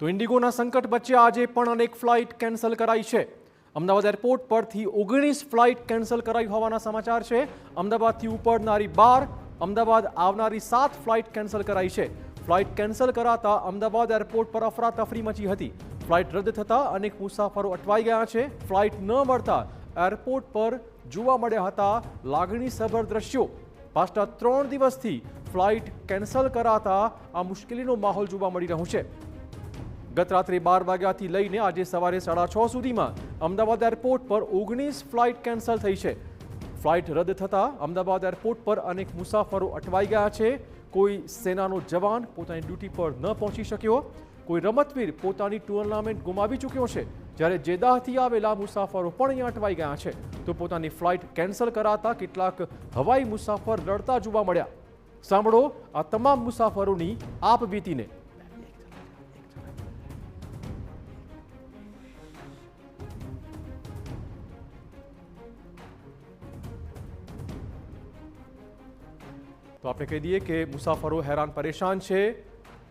તો ઇન્ડિગોના સંકટ વચ્ચે આજે પણ અનેક ફ્લાઇટ કેન્સલ કરાઈ છે। અમદાવાદ એરપોર્ટ પરથી 19 ફ્લાઇટ કેન્સલ કરાઈ હોવાના સમાચાર છે। અમદાવાદથી ઉપડનારી 12, અમદાવાદ આવનારી 7 ફ્લાઇટ કેન્સલ કરાઈ છે। ફ્લાઇટ કેન્સલ કરાતા અમદાવાદ એરપોર્ટ પર અફરાતફરી મચી હતી। ફ્લાઇટ રદ થતા અનેક મુસાફરો અટવાઈ ગયા છે। ફ્લાઇટ ન મળતા એરપોર્ટ પર જોવા મળ્યા હતા લાગણીસભર દ્રશ્યો। પાછલા 3 દિવસથી ફ્લાઇટ કેન્સલ કરાતા આ મુશ્કેલીનો માહોલ જોવા મળી રહ્યો છે। ગત રાત્રે 12 વાગ્યાથી લઈને આજે સવારે 6:30 સુધીમાં અમદાવાદ એરપોર્ટ પર 19 ફ્લાઇટ કેન્સલ થઈ છે। ફ્લાઇટ રદ થતાં અમદાવાદ એરપોર્ટ પર અનેક મુસાફરો અટવાઈ ગયા છે। કોઈ સેનાનો જવાન પોતાની ડ્યુટી પર ન પહોંચી શક્યો, કોઈ રમતવીર પોતાની ટુર્નામેન્ટ ગુમાવી ચૂક્યો છે, જ્યારે જેદાહથી આવેલા મુસાફરો પણ અહીંયા અટવાઈ ગયા છે। તો પોતાની ફ્લાઇટ કેન્સલ કરાતા કેટલાક હવાઈ મુસાફર રડતા જોવા મળ્યા। સાંભળો આ તમામ મુસાફરોની આપબીતીને। तो आपने कह दिए कि मुसाफरो हैरान परेशान है।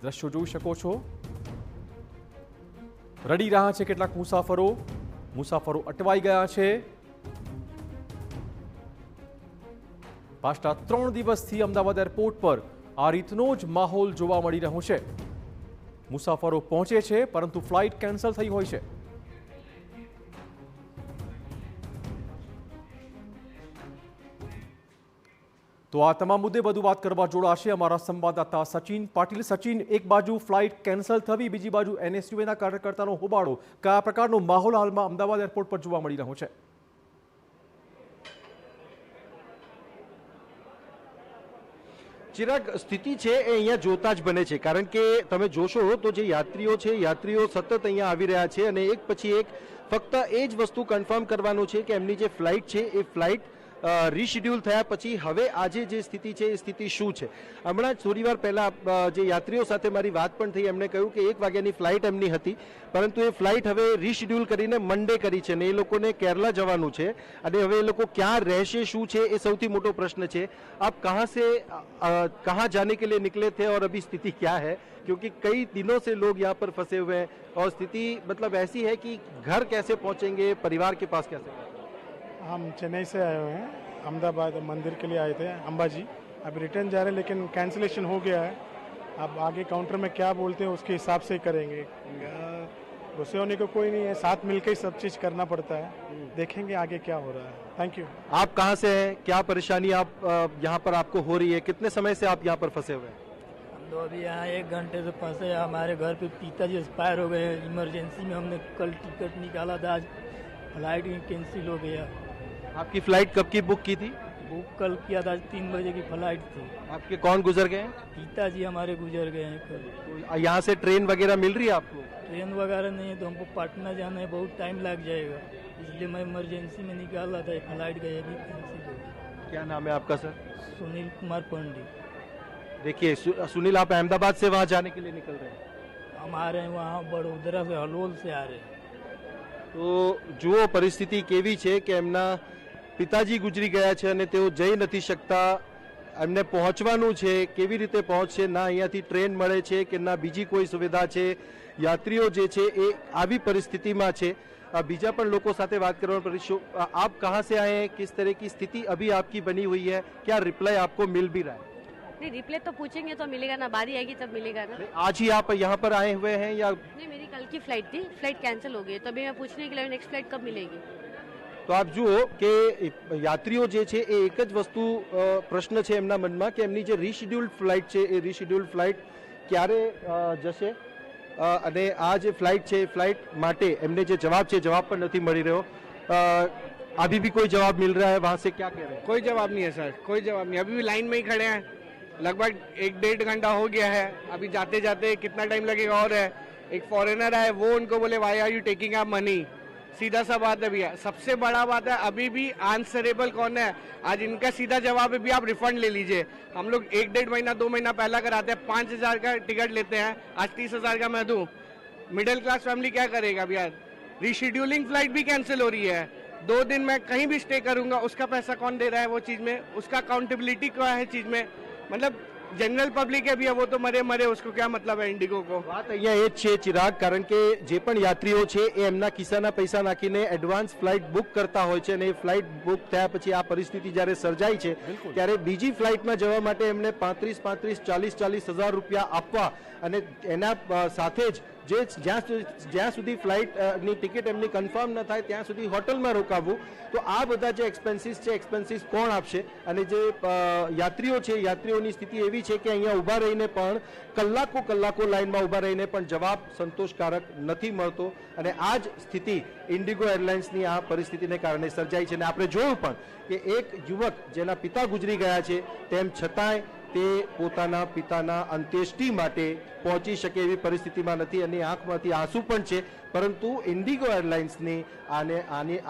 दृश्यों જોઈ શકો છો, રડી રહ્યા છે કેટલાક મુસાફરો અટવાઈ ગયા છે। પાછલા 3 દિવસથી અમદાવાદ એરપોર્ટ પર આ રીતનો જ માહોલ જોવા મળી રહ્યો છે। મુસાફરો પહોંચે છે પરંતુ ફ્લાઇટ કેન્સલ થઈ હોય છે। तो आ तमाम मुद्दे વધુ વાત કરવા જોડાશે અમારા સંવાદદાતા સચિન પાટીલ। સચિન, એક બાજુ ફ્લાઇટ કેન્સલ થવી, બીજી બાજુ એનએસયુના કાર્યકર્તાનો હોબાળો, કયા પ્રકારનો માહોલ હાલમાં અમદાવાદ એરપોર્ટ પર જોવા મળી રહ્યો છે? ચિરાગ, સ્થિતિ છે એ અહીંયા જોતા જ બને છે, કારણ કે તમે જોશો તો જે યાત્રીઓ છે, યાત્રીઓ સતત અહીંયા આવી રહ્યા છે અને એક પછી એક ફક્ત એ જ વસ્તુ કન્ફર્મ કરવાનું છે કે એમની જે ફ્લાઇટ છે એ ફ્લાઇટ રીશેડ્યુલ થયા પછી હવે આજે જે સ્થિતિ છે એ સ્થિતિ શું છે। હમણાં જ થોડી વાર પહેલાં જે યાત્રીઓ સાથે મારી વાત પણ થઈ, એમણે કહ્યું કે 1 વાગ્યાની ફ્લાઇટ એમની હતી, પરંતુ એ ફ્લાઇટ હવે રીશેડ્યુલ કરીને મંડે કરી છે ને એ લોકોને કેરલા જવાનું છે અને હવે એ લોકો ક્યાં રહેશે, શું છે, એ સૌથી મોટો પ્રશ્ન છે। આપ कहाँ जाने के लिए निकले थे और अभी स्थिति क्या है, क्योंकि कई दिनों से लोग यहाँ पर फंसे हुए हैं और स्थिति मतलब ऐसी है कि घर कैसे पहुँचेंगे, परिवार के पास कैसे? हम चेन्नई से आए हुए हैं, अहमदाबाद मंदिर के लिए आए थे अंबाजी। अब रिटर्न जा रहे हैं लेकिन कैंसिलेशन हो गया है। अब आगे काउंटर में क्या बोलते हैं उसके हिसाब से करेंगे। गुस्से होने को कोई नहीं है, साथ मिलकर ही सब चीज़ करना पड़ता है। देखेंगे आगे क्या हो रहा है। Thank you. आप कहाँ से हैं, क्या परेशानी आप यहाँ पर आपको हो रही है, कितने समय से आप यहाँ पर फंसे हुए हैं? हम तो अभी यहाँ 1 घंटे से फंसे हैं। हमारे घर पे पिताजी एक्सपायर हो गए, इमरजेंसी में हमने कल टिकट निकाला था, आज फ्लाइट कैंसिल हो गया। आपकी फ्लाइट कब की बुक की थी? बुक कल किया था, 3 बजे की फ्लाइट थी। आपके कौन गुजर गए हैं? पिताजी हमारे गुजर गए हैं कल। तो यहाँ से ट्रेन वगैरह मिल रही है आपको? ट्रेन वगैरह नहीं है तो हमको पटना जाना है, बहुत टाइम लग जाएगा, इसलिए मैं इमरजेंसी में निकाला था। फ्लाइट गई अभी कैंसिल हो गई। क्या नाम है आपका सर? सुनील कुमार पंडित। देखिए सुनील, आप अहमदाबाद से वहाँ जाने के लिए निकल रहे हैं? हम आ रहे हैं वहाँ बड़ोदरा से, हलोल से आ रहे हैं। तो જુઓ પરિસ્થિતિ કેવી છે કે એમના પિતાજી ગુજરી ગયા છે અને તેઓ જઈ નથી શકતા, એમને પહોંચવાનું છે, કેવી રીતે પહોંચશે, ના અહીંયાથી ટ્રેન મળે છે કે ના બીજી કોઈ સુવિધા છે। યાત્રીઓ જે છે એ આવી પરિસ્થિતિમાં છે। બીજા પણ લોકો સાથે વાત કરવાનો કરીશું। आप कहाँ से आए हैं, किस तरह की स्थिति अभी आपकी बनी हुई है, क्या रिप्लाई आपको मिल भी रहा है? नहीं, रिप्लाई तो पूछेंगे तो मिलेगा ना, बारी आएगी तब मिलेगा ना। आज ही आप यहाँ पर आए हुए हैं या? नहीं, मेरी कल की फ्लाइट थी, फ्लाइट कैंसिल हो गई, तभी मैं पूछने के लिए नेक्स्ट फ्लाइट कब मिलेगी। તો આપ જુઓ કે યાત્રીઓ જે છે એ એક જ વસ્તુ પ્રશ્ન છે એમના મનમાં કે એમની જે રીશેડ્યુલ્ડ ફ્લાઇટ છે એ રીશેડ્યુલ્ડ ફ્લાઇટ ક્યારે જશે અને આ જે ફ્લાઇટ છે એ ફ્લાઇટ માટે એમને જે જવાબ છે જવાબ પણ નથી મળી રહ્યો। अभी भी कोई जवाब मिल रहा है वहाँ से, क्या कह रहे हैं? कोई जवाब नहीं है सर, कोई जवाब नहीं। अभी भी लाइन में ही खड़े हैं, लगभग 1-1.5 घंटा हो गया है। अभी जाते जाते कितना टाइम लगेगा और है। एक फॉरेनर है, वो उनको बोले why are you taking up money, सीधा सा बात है भैया। सबसे बड़ा बात है अभी भी आंसरेबल कौन है, आज इनका सीधा जवाब है भी आप रिफंड ले लीजिए। हम लोग 1-1.5 महीना 2 महीना पहला कराते हैं, 5,000 का टिकट लेते हैं, आज 30,000 का मैं दूं। मिडिल क्लास फैमिली क्या करेगा भैया? रीशेड्यूलिंग फ्लाइट भी कैंसिल हो रही है, 2 दिन मैं कहीं भी स्टे करूंगा उसका पैसा कौन दे रहा है, वो चीज में उसका अकाउंटेबिलिटी क्या है चीज में। मतलब जनरल पब्लिक है भैया, वो तो मरे मरे, उसको क्या मतलब है इंडिगो को। વાત અહીંયા એ જ છે ચિરાગ, કારણ કે જે પણ યાત્રીઓ છે એ એમના ખિસ્સાના પૈસા નાખીને એડવાન્સ ફ્લાઇટ બુક કરતા હોય છે અને એ ફ્લાઇટ બુક થયા પછી આ પરિસ્થિતિ જ્યારે સર્જાય છે ત્યારે બીજી ફ્લાઇટમાં જવા માટે એમને 35-40 હજાર રૂપિયા આપવા અને એના સાથે જ જ્યાં સુધી ફ્લાઇટની ટિકિટ એમની કન્ફર્મ ન થાય ત્યાં સુધી હોટલમાં રોકાવવું, તો આ બધા જે એક્સપેન્સીસ છે એક્સપેન્સીસ કોણ આપશે? અને જે યાત્રીઓ છે યાત્રીઓની સ્થિતિ એવી છે કે અહીંયા ઊભા રહીને પણ કલાકો લાઇનમાં ઊભા રહીને પણ જવાબ સંતોષકારક નથી મળતો અને આ જ સ્થિતિ ઇન્ડિગો એરલાઇન્સની આ પરિસ્થિતિને કારણે સર્જાઈ છે. અને આપણે જોયું પણ કે એક યુવક જેના પિતા ગુજરી ગયા છે તેમ છતાંય તે પોતાના પિતાના અંત્યેષ્ટિ માટે પહોંચી શકે એવી પરિસ્થિતિમાં નથી અને આંખમાંથી આંસુ પણ છે, પરંતુ ઇન્ડિગો એરલાઇન્સની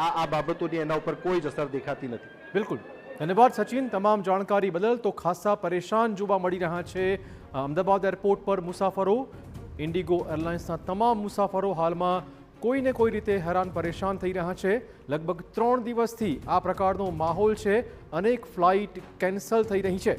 આ બાબતોની એના ઉપર કોઈ જ અસર દેખાતી નથી. બિલકુલ, ધન્યવાદ સચિન તમામ જાણકારી બદલ. તો ખાસા પરેશાન જોવા મળી રહ્યા છે અમદાવાદ એરપોર્ટ પર મુસાફરો. ઇન્ડિગો એરલાઇન્સના તમામ મુસાફરો હાલમાં કોઈને કોઈ રીતે હેરાન પરેશાન થઈ રહ્યા છે. લગભગ 3 દિવસથી આ પ્રકારનો માહોલ છે, અનેક ફ્લાઇટ કેન્સલ થઈ રહી છે.